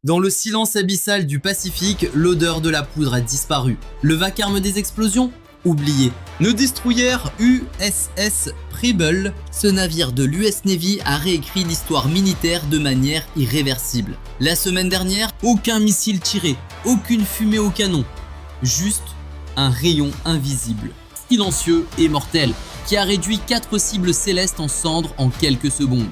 Dans le silence abyssal du Pacifique, l'odeur de la poudre a disparu. Le vacarme des explosions? Oublié. Le destroyer USS Preble, ce navire de l'US Navy, a réécrit l'histoire militaire de manière irréversible. La semaine dernière, aucun missile tiré, aucune fumée au canon, juste un rayon invisible, silencieux et mortel, qui a réduit 4 cibles célestes en cendres en quelques secondes.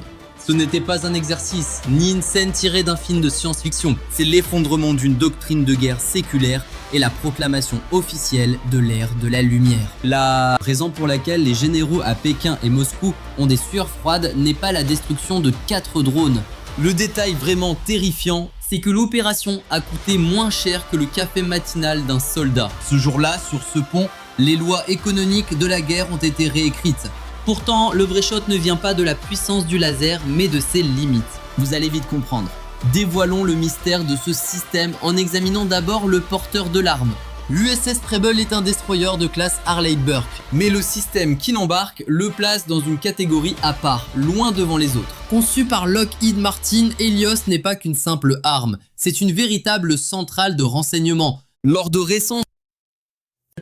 Ce n'était pas un exercice, ni une scène tirée d'un film de science-fiction. C'est l'effondrement d'une doctrine de guerre séculaire et la proclamation officielle de l'ère de la lumière. La raison pour laquelle les généraux à Pékin et Moscou ont des sueurs froides n'est pas la destruction de 4 drones. Le détail vraiment terrifiant, c'est que l'opération a coûté moins cher que le café matinal d'un soldat. Ce jour-là, sur ce pont, les lois économiques de la guerre ont été réécrites. Pourtant, le vrai shot ne vient pas de la puissance du laser, mais de ses limites. Vous allez vite comprendre. Dévoilons le mystère de ce système en examinant d'abord le porteur de l'arme. L'USS Preble est un destroyer de classe Harley-Burke, mais le système qui l'embarque le place dans une catégorie à part, loin devant les autres. Conçu par Lockheed Martin, Helios n'est pas qu'une simple arme, c'est une véritable centrale de renseignement. Lors de récents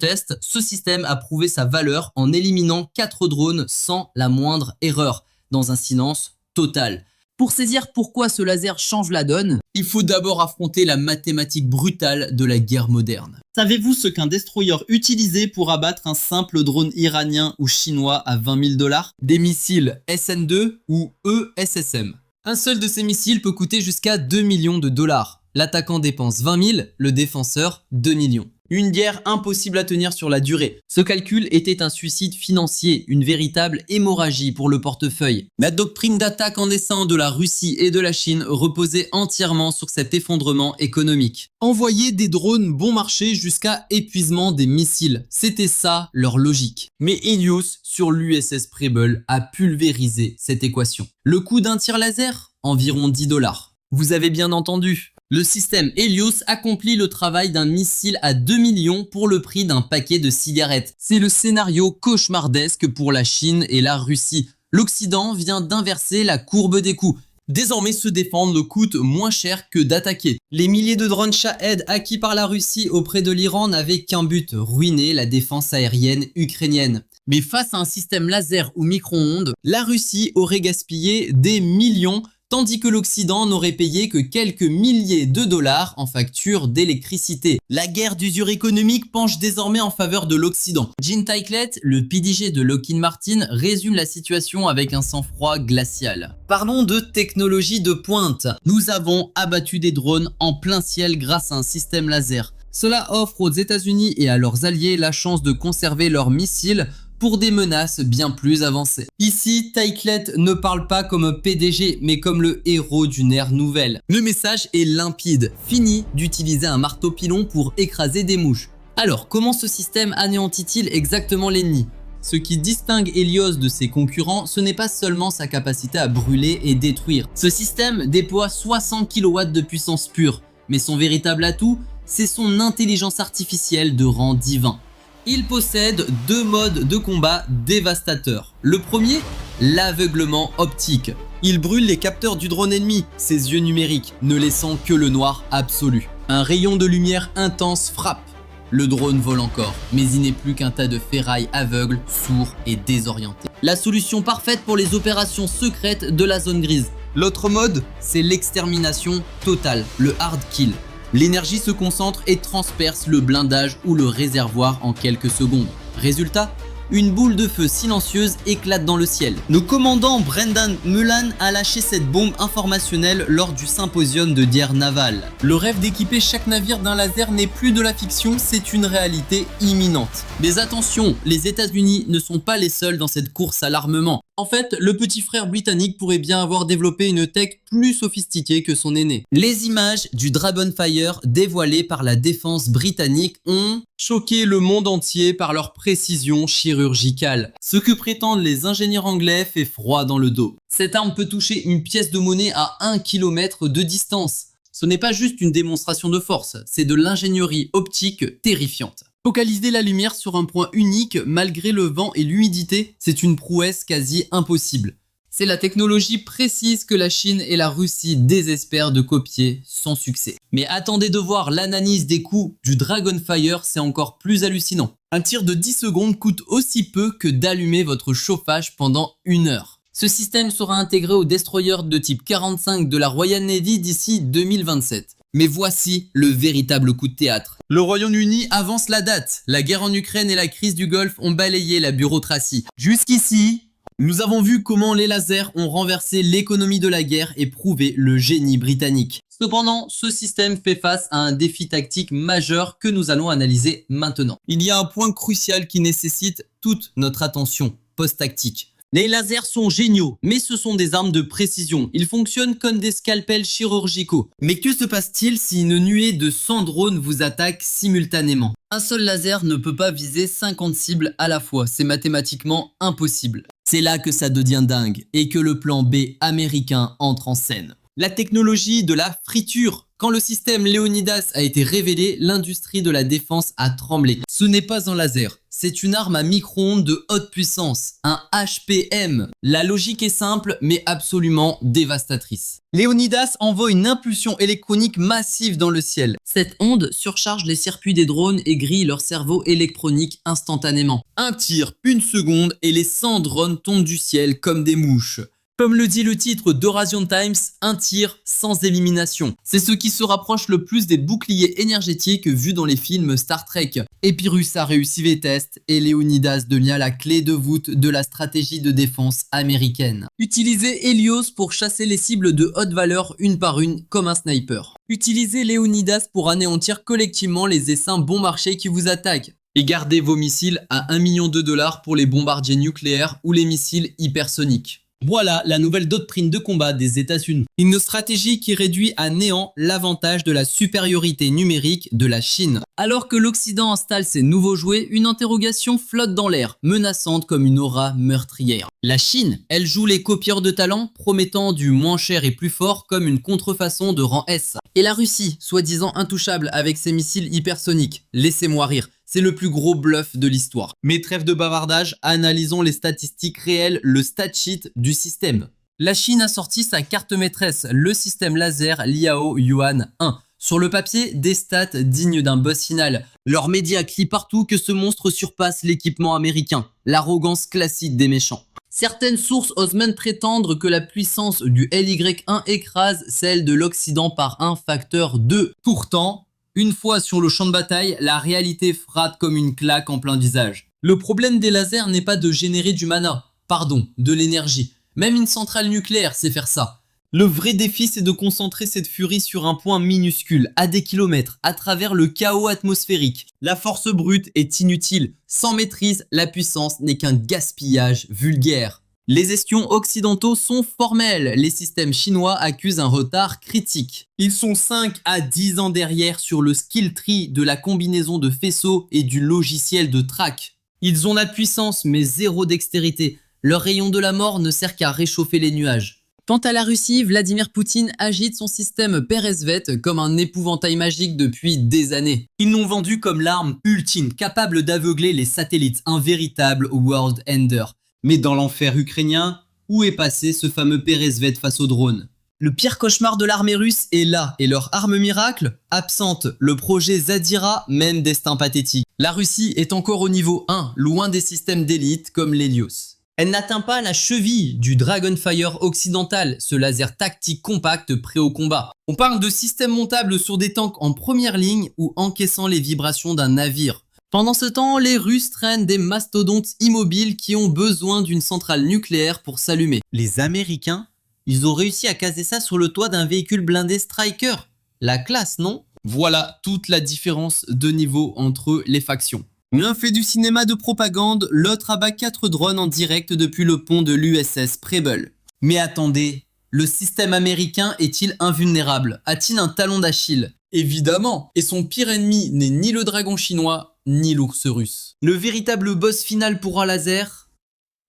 tests, ce système a prouvé sa valeur en éliminant 4 drones sans la moindre erreur, dans un silence total. Pour saisir pourquoi ce laser change la donne, il faut d'abord affronter la mathématique brutale de la guerre moderne. Savez-vous ce qu'un destroyer utilisait pour abattre un simple drone iranien ou chinois à 20 000 $? Des missiles SN2 ou ESSM. Un seul de ces missiles peut coûter jusqu'à 2 millions de dollars. L'attaquant dépense 20 000, le défenseur 2 millions. Une guerre impossible à tenir sur la durée. Ce calcul était un suicide financier, une véritable hémorragie pour le portefeuille. La doctrine d'attaque en essaim de la Russie et de la Chine reposait entièrement sur cet effondrement économique. Envoyer des drones bon marché jusqu'à épuisement des missiles, c'était ça leur logique. Mais Helios, sur l'USS Preble, a pulvérisé cette équation. Le coût d'un tir laser? Environ 10 $. Vous avez bien entendu. Le système Helios accomplit le travail d'un missile à 2 millions pour le prix d'un paquet de cigarettes. C'est le scénario cauchemardesque pour la Chine et la Russie. L'Occident vient d'inverser la courbe des coûts. Désormais, se défendre coûte moins cher que d'attaquer. Les milliers de drones Shahed acquis par la Russie auprès de l'Iran n'avaient qu'un but, ruiner la défense aérienne ukrainienne. Mais face à un système laser ou micro-ondes, la Russie aurait gaspillé des millions, tandis que l'Occident n'aurait payé que quelques milliers de dollars en facture d'électricité. La guerre d'usure économique penche désormais en faveur de l'Occident. Gene Tyklet, le PDG de Lockheed Martin, résume la situation avec un sang-froid glacial. Parlons de technologie de pointe. Nous avons abattu des drones en plein ciel grâce à un système laser. Cela offre aux États-Unis et à leurs alliés la chance de conserver leurs missiles pour des menaces bien plus avancées. Ici, Tyklet ne parle pas comme PDG, mais comme le héros d'une ère nouvelle. Le message est limpide. Fini d'utiliser un marteau pilon pour écraser des mouches. Alors, comment ce système anéantit-il exactement l'ennemi? Ce qui distingue Helios de ses concurrents, ce n'est pas seulement sa capacité à brûler et détruire. Ce système déploie 60 kW de puissance pure, mais son véritable atout, c'est son intelligence artificielle de rang divin. Il possède 2 modes de combat dévastateurs. Le premier, l'aveuglement optique. Il brûle les capteurs du drone ennemi, ses yeux numériques, ne laissant que le noir absolu. Un rayon de lumière intense frappe. Le drone vole encore, mais il n'est plus qu'un tas de ferraille aveugle, sourd et désorienté. La solution parfaite pour les opérations secrètes de la zone grise. L'autre mode, c'est l'extermination totale, le hard kill. L'énergie se concentre et transperce le blindage ou le réservoir en quelques secondes. Résultat, une boule de feu silencieuse éclate dans le ciel. Le commandant Brendan Mullan a lâché cette bombe informationnelle lors du symposium de guerre navale. Le rêve d'équiper chaque navire d'un laser n'est plus de la fiction, c'est une réalité imminente. Mais attention, les États-Unis ne sont pas les seuls dans cette course à l'armement. En fait, le petit frère britannique pourrait bien avoir développé une tech plus sophistiquée que son aîné. Les images du Dragonfire dévoilées par la défense britannique ont choqué le monde entier par leur précision chirurgicale. Ce que prétendent les ingénieurs anglais fait froid dans le dos. Cette arme peut toucher une pièce de monnaie à 1 km de distance. Ce n'est pas juste une démonstration de force, c'est de l'ingénierie optique terrifiante. Focaliser la lumière sur un point unique malgré le vent et l'humidité, c'est une prouesse quasi impossible. C'est la technologie précise que la Chine et la Russie désespèrent de copier sans succès. Mais attendez de voir l'analyse des coûts du Dragonfire, c'est encore plus hallucinant. Un tir de 10 secondes coûte aussi peu que d'allumer votre chauffage pendant 1 heure. Ce système sera intégré au destroyer de type 45 de la Royal Navy d'ici 2027. Mais voici le véritable coup de théâtre. Le Royaume-Uni avance la date. La guerre en Ukraine et la crise du Golfe ont balayé la bureaucratie. Jusqu'ici, nous avons vu comment les lasers ont renversé l'économie de la guerre et prouvé le génie britannique. Cependant, ce système fait face à un défi tactique majeur que nous allons analyser maintenant. Il y a un point crucial qui nécessite toute notre attention post-tactique. Les lasers sont géniaux, mais ce sont des armes de précision. Ils fonctionnent comme des scalpels chirurgicaux. Mais que se passe-t-il si une nuée de 100 drones vous attaque simultanément? Un seul laser ne peut pas viser 50 cibles à la fois, c'est mathématiquement impossible. C'est là que ça devient dingue et que le plan B américain entre en scène. La technologie de la friture. Quand le système Leonidas a été révélé, l'industrie de la défense a tremblé. Ce n'est pas un laser, c'est une arme à micro-ondes de haute puissance, un HPM. La logique est simple mais absolument dévastatrice. Leonidas envoie une impulsion électronique massive dans le ciel. Cette onde surcharge les circuits des drones et grille leur cerveau électronique instantanément. Un tir, 1 seconde et les 100 drones tombent du ciel comme des mouches. Comme le dit le titre d'Eurasion Times, un tir sans élimination. C'est ce qui se rapproche le plus des boucliers énergétiques vus dans les films Star Trek. Epirus a réussi les tests et Leonidas devient la clé de voûte de la stratégie de défense américaine. Utilisez Helios pour chasser les cibles de haute valeur une par une comme un sniper. Utilisez Leonidas pour anéantir collectivement les essaims bon marché qui vous attaquent. Et gardez vos missiles à 1 million de dollars pour les bombardiers nucléaires ou les missiles hypersoniques. Voilà la nouvelle doctrine de combat des États-Unis. Une stratégie qui réduit à néant l'avantage de la supériorité numérique de la Chine. Alors que l'Occident installe ses nouveaux jouets, une interrogation flotte dans l'air, menaçante comme une aura meurtrière. La Chine, elle joue les copieurs de talent, promettant du moins cher et plus fort comme une contrefaçon de rang S. Et la Russie, soi-disant intouchable avec ses missiles hypersoniques. Laissez-moi rire. C'est le plus gros bluff de l'histoire. Mais trêve de bavardage, analysons les statistiques réelles, le stat sheet du système. La Chine a sorti sa carte maîtresse, le système laser Liao Yuan 1. Sur le papier, des stats dignes d'un boss final. Leurs médias crient partout que ce monstre surpasse l'équipement américain. L'arrogance classique des méchants. Certaines sources osent même prétendre que la puissance du LY1 écrase celle de l'Occident par un facteur 2. Pourtant, une fois sur le champ de bataille, la réalité frappe comme une claque en plein visage. Le problème des lasers n'est pas de générer du mana, pardon, de l'énergie. Même une centrale nucléaire sait faire ça. Le vrai défi, c'est de concentrer cette furie sur un point minuscule, à des kilomètres, à travers le chaos atmosphérique. La force brute est inutile. Sans maîtrise, la puissance n'est qu'un gaspillage vulgaire. Les espions occidentaux sont formels, les systèmes chinois accusent un retard critique. Ils sont 5 à 10 ans derrière sur le skill tree de la combinaison de faisceaux et du logiciel de track. Ils ont la puissance mais zéro dextérité, leur rayon de la mort ne sert qu'à réchauffer les nuages. Quant à la Russie, Vladimir Poutine agite son système Peresvet comme un épouvantail magique depuis des années. Ils l'ont vendu comme l'arme ultime, capable d'aveugler les satellites, un véritable world ender. Mais dans l'enfer ukrainien, où est passé ce fameux Peresvet face aux drones? Le pire cauchemar de l'armée russe est là, et leur arme miracle absente. Le projet Zadira, même destin pathétique. La Russie est encore au niveau 1, loin des systèmes d'élite comme l'Helios. Elle n'atteint pas la cheville du Dragonfire occidental, ce laser tactique compact prêt au combat. On parle de systèmes montables sur des tanks en première ligne ou encaissant les vibrations d'un navire. Pendant ce temps, les Russes traînent des mastodontes immobiles qui ont besoin d'une centrale nucléaire pour s'allumer. Les Américains, ils ont réussi à caser ça sur le toit d'un véhicule blindé Striker. La classe, non? Voilà toute la différence de niveau entre les factions. L'un fait du cinéma de propagande, l'autre abat 4 drones en direct depuis le pont de l'USS Preble. Mais attendez, le système américain est-il invulnérable? A-t-il un talon d'Achille? Évidemment, et son pire ennemi n'est ni le dragon chinois, ni l'ours russe. Le véritable boss final pour un laser,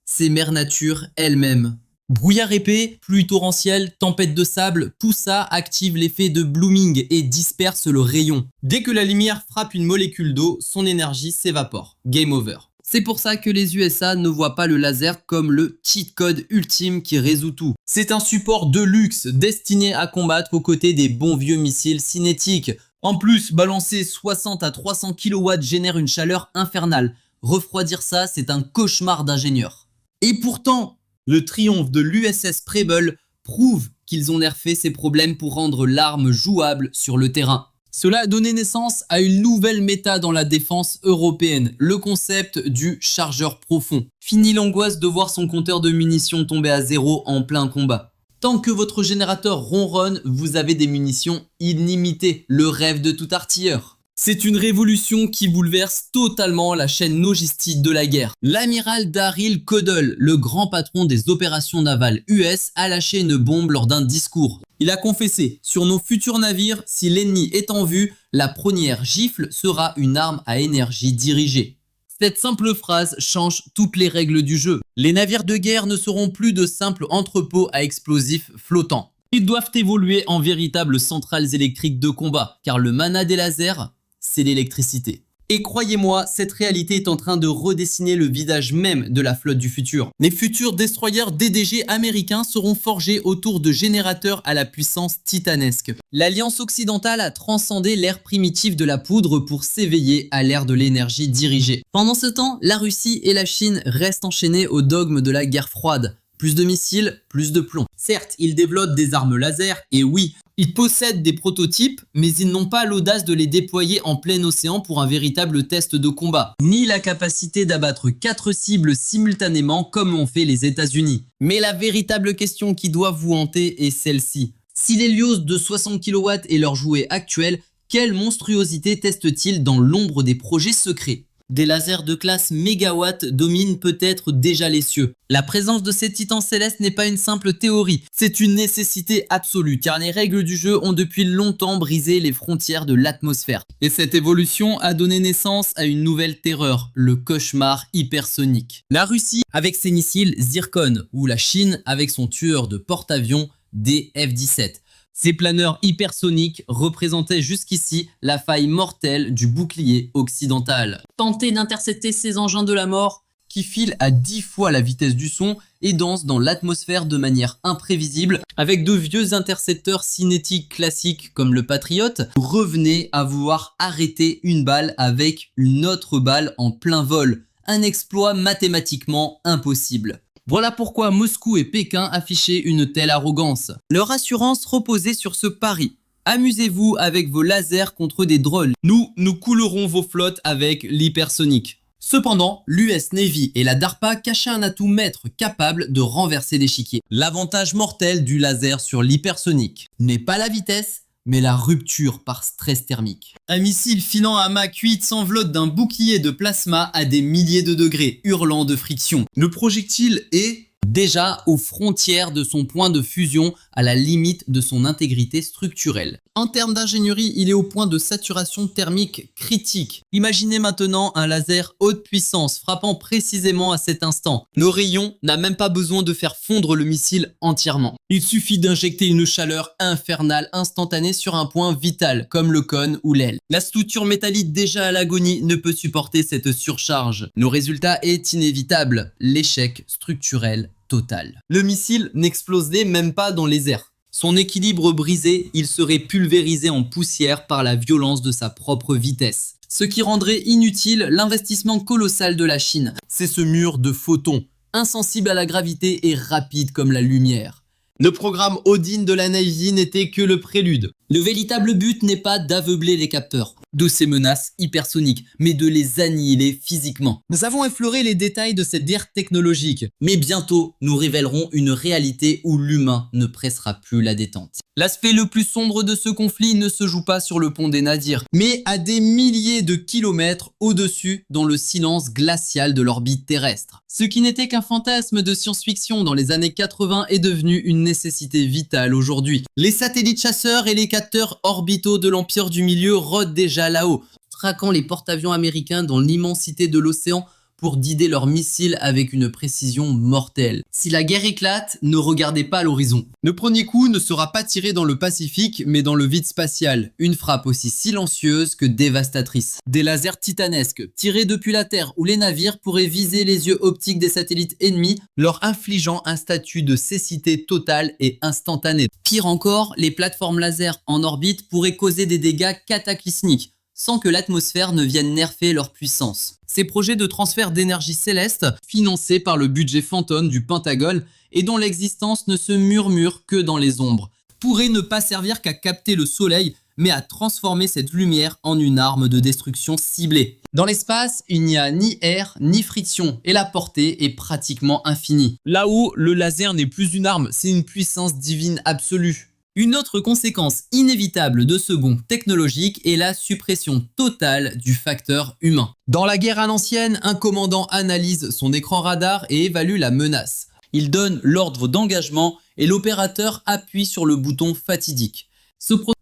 c'est Mère Nature elle-même. Brouillard épais, pluie torrentielle, tempête de sable, tout ça active l'effet de blooming et disperse le rayon. Dès que la lumière frappe une molécule d'eau, son énergie s'évapore. Game over. C'est pour ça que les USA ne voient pas le laser comme le cheat code ultime qui résout tout. C'est un support de luxe destiné à combattre aux côtés des bons vieux missiles cinétiques. En plus, balancer 60 à 300 kW génère une chaleur infernale. Refroidir ça, c'est un cauchemar d'ingénieur. Et pourtant, le triomphe de l'USS Preble prouve qu'ils ont nerfé ces problèmes pour rendre l'arme jouable sur le terrain. Cela a donné naissance à une nouvelle méta dans la défense européenne, le concept du chargeur profond. Fini l'angoisse de voir son compteur de munitions tomber à zéro en plein combat. Tant que votre générateur ronronne, vous avez des munitions illimitées, le rêve de tout artilleur. C'est une révolution qui bouleverse totalement la chaîne logistique de la guerre. L'amiral Daryl Codell, le grand patron des opérations navales US, a lâché une bombe lors d'un discours. Il a confessé: sur nos futurs navires, si l'ennemi est en vue, la première gifle sera une arme à énergie dirigée. Cette simple phrase change toutes les règles du jeu. Les navires de guerre ne seront plus de simples entrepôts à explosifs flottants. Ils doivent évoluer en véritables centrales électriques de combat, car le mana des lasers, c'est l'électricité. Et croyez-moi, cette réalité est en train de redessiner le visage même de la flotte du futur. Les futurs destroyers DDG américains seront forgés autour de générateurs à la puissance titanesque. L'alliance occidentale a transcendé l'ère primitive de la poudre pour s'éveiller à l'ère de l'énergie dirigée. Pendant ce temps, la Russie et la Chine restent enchaînées au dogme de la guerre froide. Plus de missiles, plus de plomb. Certes, ils développent des armes laser, et oui, ils possèdent des prototypes, mais ils n'ont pas l'audace de les déployer en plein océan pour un véritable test de combat, ni la capacité d'abattre 4 cibles simultanément comme l'ont fait les États-Unis. Mais la véritable question qui doit vous hanter est celle-ci. Si l'Hélios de 60 kW est leur jouet actuel, quelle monstruosité testent-ils dans l'ombre des projets secrets ? Des lasers de classe mégawatt dominent peut-être déjà les cieux. La présence de ces titans célestes n'est pas une simple théorie, c'est une nécessité absolue car les règles du jeu ont depuis longtemps brisé les frontières de l'atmosphère. Et cette évolution a donné naissance à une nouvelle terreur, le cauchemar hypersonique. La Russie avec ses missiles Zircon ou la Chine avec son tueur de porte-avions des F-17. Ces planeurs hypersoniques représentaient jusqu'ici la faille mortelle du bouclier occidental. Tenter d'intercepter ces engins de la mort qui filent à 10 fois la vitesse du son et dansent dans l'atmosphère de manière imprévisible avec de vieux intercepteurs cinétiques classiques comme le Patriot, revenez à vouloir arrêter une balle avec une autre balle en plein vol. Un exploit mathématiquement impossible. Voilà pourquoi Moscou et Pékin affichaient une telle arrogance. Leur assurance reposait sur ce pari. Amusez-vous avec vos lasers contre des drones. Nous coulerons vos flottes avec l'hypersonique. Cependant, l'US Navy et la DARPA cachaient un atout maître capable de renverser l'échiquier. L'avantage mortel du laser sur l'hypersonique n'est pas la vitesse, mais la rupture par stress thermique. Un missile filant à Mach 8 s'enveloppe d'un bouclier de plasma à des milliers de degrés, hurlant de friction. Le projectile est déjà aux frontières de son point de fusion, à la limite de son intégrité structurelle. En termes d'ingénierie, il est au point de saturation thermique critique. Imaginez maintenant un laser haute puissance frappant précisément à cet instant. Nos rayons n'ont même pas besoin de faire fondre le missile entièrement. Il suffit d'injecter une chaleur infernale instantanée sur un point vital, comme le cône ou l'aile. La structure métallique déjà à l'agonie ne peut supporter cette surcharge. Le résultat est inévitable, l'échec structurel total. Le missile n'explosait même pas dans les airs. Son équilibre brisé, il serait pulvérisé en poussière par la violence de sa propre vitesse. Ce qui rendrait inutile l'investissement colossal de la Chine. C'est ce mur de photons, insensible à la gravité et rapide comme la lumière. Le programme Odin de la Navy n'était que le prélude. Le véritable but n'est pas d'aveugler les capteurs de ces menaces hypersoniques, mais de les annihiler physiquement. Nous avons effleuré les détails de cette guerre technologique, mais bientôt nous révélerons une réalité où l'humain ne pressera plus la détente. L'aspect le plus sombre de ce conflit ne se joue pas sur le pont des navires, mais à des milliers de kilomètres au-dessus dans le silence glacial de l'orbite terrestre. Ce qui n'était qu'un fantasme de science-fiction dans les années 80 est devenu une nécessité vitale aujourd'hui. Les satellites chasseurs et les capteurs orbitaux de l'Empire du Milieu rôdent déjà là-haut, traquant les porte-avions américains dans l'immensité de l'océan pour guider leurs missiles avec une précision mortelle. Si la guerre éclate, ne regardez pas à l'horizon. Le premier coup ne sera pas tiré dans le Pacifique, mais dans le vide spatial. Une frappe aussi silencieuse que dévastatrice. Des lasers titanesques, tirés depuis la Terre, où les navires pourraient viser les yeux optiques des satellites ennemis, leur infligeant un statut de cécité totale et instantanée. Pire encore, les plateformes laser en orbite pourraient causer des dégâts cataclysmiques, sans que l'atmosphère ne vienne nerfer leur puissance. Ces projets de transfert d'énergie céleste, financés par le budget fantôme du Pentagone et dont l'existence ne se murmure que dans les ombres, pourraient ne pas servir qu'à capter le soleil, mais à transformer cette lumière en une arme de destruction ciblée. Dans l'espace, il n'y a ni air ni friction et la portée est pratiquement infinie. Là où le laser n'est plus une arme, c'est une puissance divine absolue. Une autre conséquence inévitable de ce bond technologique est la suppression totale du facteur humain. Dans la guerre à l'ancienne, un commandant analyse son écran radar et évalue la menace. Il donne l'ordre d'engagement et l'opérateur appuie sur le bouton fatidique.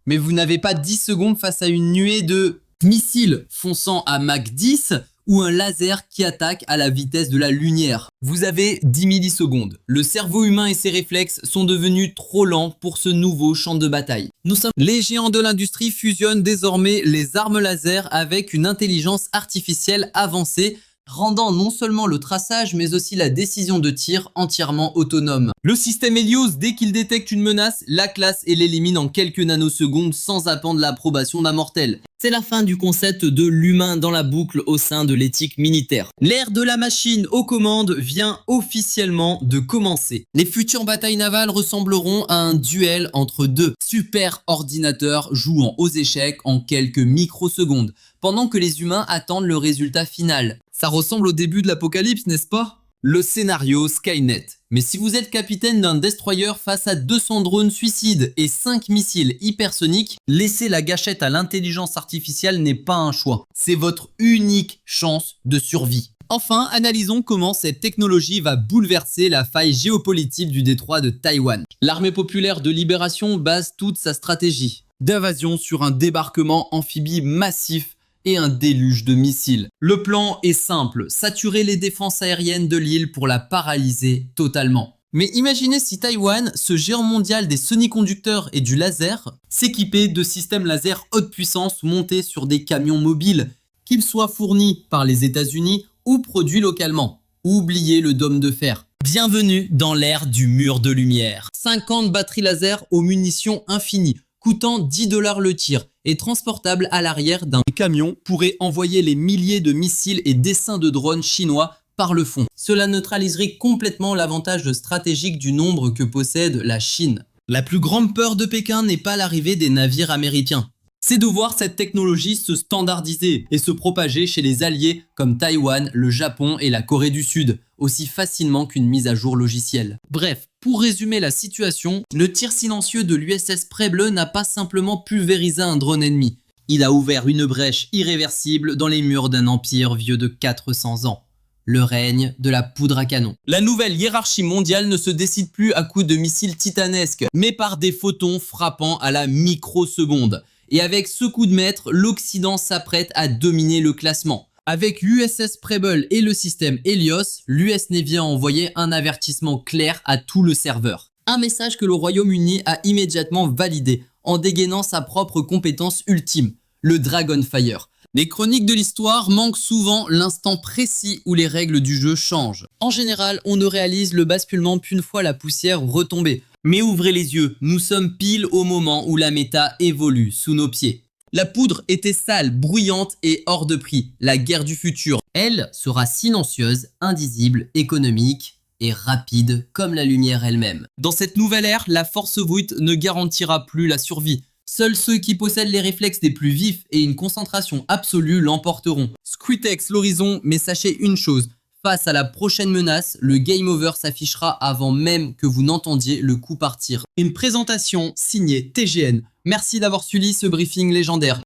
Mais vous n'avez pas 10 secondes face à une nuée de missiles fonçant à Mach 10 ou un laser qui attaque à la vitesse de la lumière. Vous avez 10 millisecondes. Le cerveau humain et ses réflexes sont devenus trop lents pour ce nouveau champ de bataille. Les géants de l'industrie fusionnent désormais les armes laser avec une intelligence artificielle avancée, rendant non seulement le traçage mais aussi la décision de tir entièrement autonome. Le système Helios, dès qu'il détecte une menace, la classe et l'élimine en quelques nanosecondes sans attendre l'approbation d'un mortel. C'est la fin du concept de l'humain dans la boucle au sein de l'éthique militaire. L'ère de la machine aux commandes vient officiellement de commencer. Les futures batailles navales ressembleront à un duel entre deux super ordinateurs jouant aux échecs en quelques microsecondes, pendant que les humains attendent le résultat final. Ça ressemble au début de l'apocalypse, n'est-ce pas? Le scénario Skynet. Mais si vous êtes capitaine d'un destroyer face à 200 drones suicides et 5 missiles hypersoniques, laisser la gâchette à l'intelligence artificielle n'est pas un choix. C'est votre unique chance de survie. Enfin, analysons comment cette technologie va bouleverser la faille géopolitique du détroit de Taïwan. L'armée populaire de libération base toute sa stratégie d'invasion sur un débarquement amphibie massif et un déluge de missiles. Le plan est simple, saturer les défenses aériennes de l'île pour la paralyser totalement. Mais imaginez si Taïwan, ce géant mondial des semi-conducteurs et du laser, s'équipait de systèmes laser haute puissance montés sur des camions mobiles, qu'ils soient fournis par les États-Unis ou produits localement. Oubliez le dôme de fer. Bienvenue dans l'ère du mur de lumière. 50 batteries laser aux munitions infinies, coûtant 10 $ le tir et transportable à l'arrière d'un camion, pourrait envoyer les milliers de missiles et dessins de drones chinois par le fond. Cela neutraliserait complètement l'avantage stratégique du nombre que possède la Chine. La plus grande peur de Pékin n'est pas l'arrivée des navires américains. C'est de voir cette technologie se standardiser et se propager chez les alliés comme Taïwan, le Japon et la Corée du Sud, aussi facilement qu'une mise à jour logicielle. Bref, pour résumer la situation, le tir silencieux de l'USS Preble n'a pas simplement pulvérisé un drone ennemi. Il a ouvert une brèche irréversible dans les murs d'un empire vieux de 400 ans. Le règne de la poudre à canon. La nouvelle hiérarchie mondiale ne se décide plus à coups de missiles titanesques, mais par des photons frappant à la microseconde. Et avec ce coup de maître, l'Occident s'apprête à dominer le classement. Avec l'USS Preble et le système Helios, l'US Navy a envoyé un avertissement clair à tout le serveur. Un message que le Royaume-Uni a immédiatement validé en dégainant sa propre compétence ultime, le Dragonfire. Les chroniques de l'histoire manquent souvent l'instant précis où les règles du jeu changent. En général, on ne réalise le basculement qu'une fois la poussière retombée. Mais ouvrez les yeux, nous sommes pile au moment où la méta évolue sous nos pieds. La poudre était sale, bruyante et hors de prix. La guerre du futur, elle, sera silencieuse, indisible, économique et rapide comme la lumière elle-même. Dans cette nouvelle ère, la force brute ne garantira plus la survie. Seuls ceux qui possèdent les réflexes les plus vifs et une concentration absolue l'emporteront. Squitex l'horizon, mais sachez une chose. Face à la prochaine menace, le game over s'affichera avant même que vous n'entendiez le coup partir. Une présentation signée TGN. Merci d'avoir suivi ce briefing légendaire.